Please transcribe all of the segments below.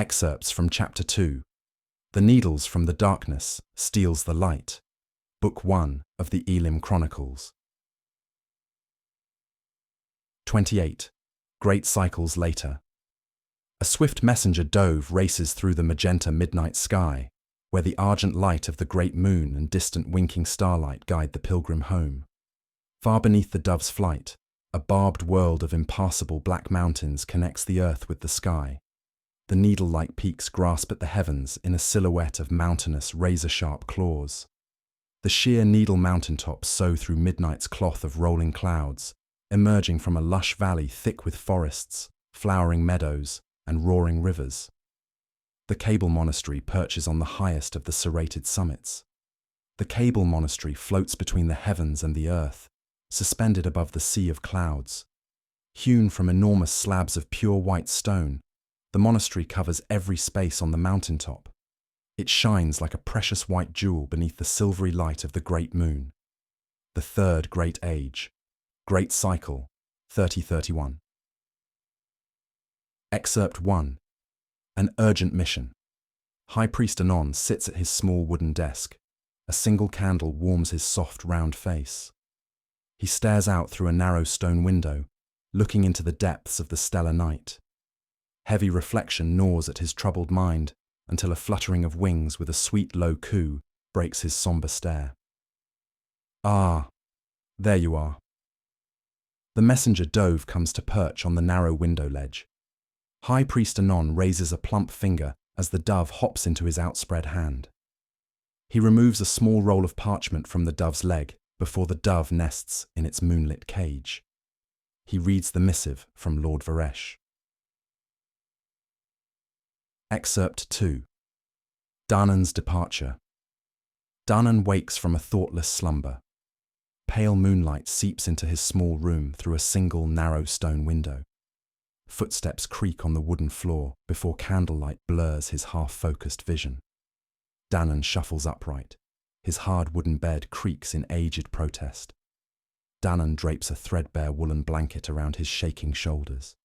Excerpts from Chapter 2. The Needles from the Darkness Steals the Light. Book 1 of the Elim Chronicles. 28. Great cycles later. A swift messenger dove races through the magenta midnight sky, where the argent light of the great moon and distant winking starlight guide the pilgrim home. Far beneath the dove's flight, a barbed world of impassable black mountains connects the earth with the sky. The needle-like peaks grasp at the heavens in a silhouette of mountainous, razor-sharp claws. The sheer needle mountaintops sow through midnight's cloth of rolling clouds, emerging from a lush valley thick with forests, flowering meadows, and roaring rivers. The Kabel Monastery perches on the highest of the serrated summits. The Kabel Monastery floats between the heavens and the earth, suspended above the sea of clouds. Hewn from enormous slabs of pure white stone, the monastery covers every space on the mountaintop. It shines like a precious white jewel beneath the silvery light of the great moon. The Third Great Age. Great Cycle, 3031. Excerpt 1. An urgent mission. High Priest Anon sits at his small wooden desk. A single candle warms his soft, round face. He stares out through a narrow stone window, looking into the depths of the stellar night. Heavy reflection gnaws at his troubled mind until a fluttering of wings with a sweet low coo breaks his somber stare. Ah, there you are. The messenger dove comes to perch on the narrow window ledge. High Priest Anon raises a plump finger as the dove hops into his outspread hand. He removes a small roll of parchment from the dove's leg before the dove nests in its moonlit cage. He reads the missive from Lord Varesh. Excerpt 2. Danan's departure. Danan wakes from a thoughtless slumber. Pale moonlight seeps into his small room through a single narrow stone window. Footsteps creak on the wooden floor before candlelight blurs his half-focused vision. Danan shuffles upright. His hard wooden bed creaks in aged protest. Danan drapes a threadbare woolen blanket around his shaking shoulders.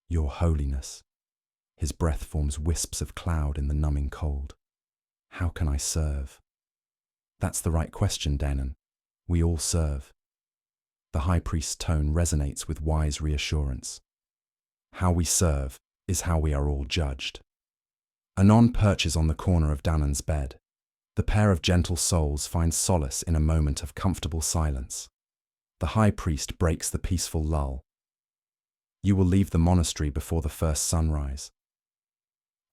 Your Holiness. His breath forms wisps of cloud in the numbing cold. How can I serve? That's the right question, Danan. We all serve. The High Priest's tone resonates with wise reassurance. How we serve is how we are all judged. Anon perches on the corner of Danan's bed. The pair of gentle souls find solace in a moment of comfortable silence. The High Priest breaks the peaceful lull. You will leave the monastery before the first sunrise.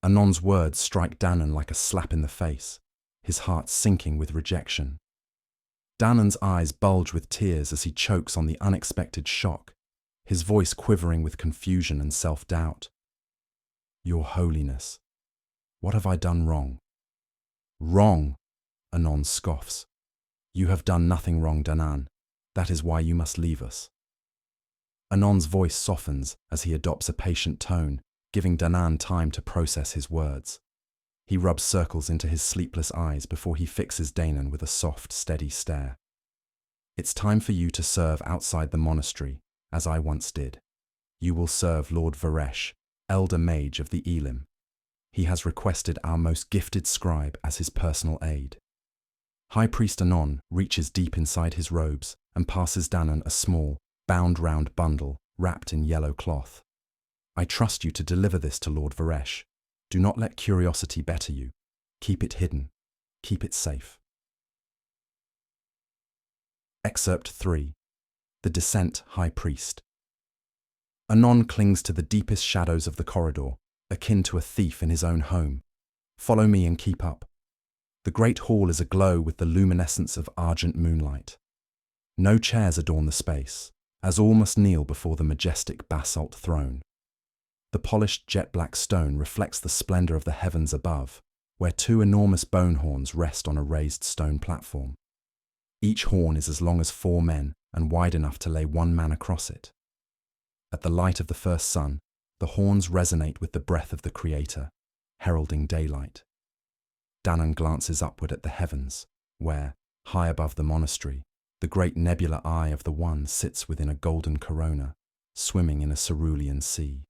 Anon's words strike Danan like a slap in the face, his heart sinking with rejection. Danan's eyes bulge with tears as he chokes on the unexpected shock, his voice quivering with confusion and self-doubt. Your Holiness, what have I done wrong? Wrong, Anon scoffs. You have done nothing wrong, Danan. That is why you must leave us. Anon's voice softens as he adopts a patient tone, giving Danan time to process his words. He rubs circles into his sleepless eyes before he fixes Danan with a soft, steady stare. It's time for you to serve outside the monastery, as I once did. You will serve Lord Varesh, elder mage of the Elim. He has requested our most gifted scribe as his personal aide. High Priest Anon reaches deep inside his robes and passes Danan a small, bound-round bundle wrapped in yellow cloth. I trust you to deliver this to Lord Varesh. Do not let curiosity better you. Keep it hidden. Keep it safe. Excerpt 3. The Descent High Priest. Anon clings to the deepest shadows of the corridor, akin to a thief in his own home. Follow me and keep up. The great hall is aglow with the luminescence of argent moonlight. No chairs adorn the space, as all must kneel before the majestic basalt throne. The polished jet-black stone reflects the splendor of the heavens above, where two enormous bone horns rest on a raised stone platform. Each horn is as long as 4 men and wide enough to lay 1 man across it. At the light of the first sun, the horns resonate with the breath of the Creator, heralding daylight. Danan glances upward at the heavens, where, high above the monastery, the great nebular eye of the One sits within a golden corona, swimming in a cerulean sea.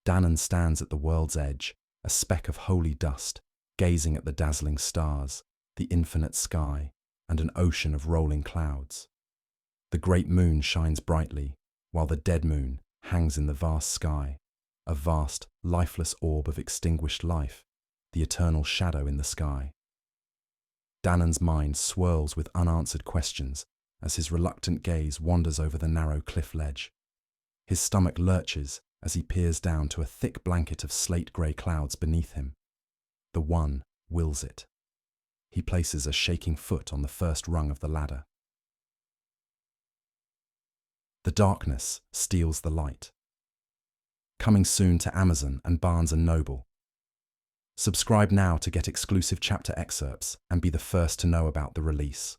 Danan stands at the world's edge, a speck of holy dust, gazing at the dazzling stars, the infinite sky, and an ocean of rolling clouds. The great moon shines brightly, while the dead moon hangs in the vast sky, a vast, lifeless orb of extinguished life, the eternal shadow in the sky. Danan's mind swirls with unanswered questions as his reluctant gaze wanders over the narrow cliff ledge. His stomach lurches as he peers down to a thick blanket of slate-grey clouds beneath him. The One wills it. He places a shaking foot on the first rung of the ladder. The darkness steals the light. Coming soon to Amazon and Barnes & Noble. Subscribe now to get exclusive chapter excerpts and be the first to know about the release.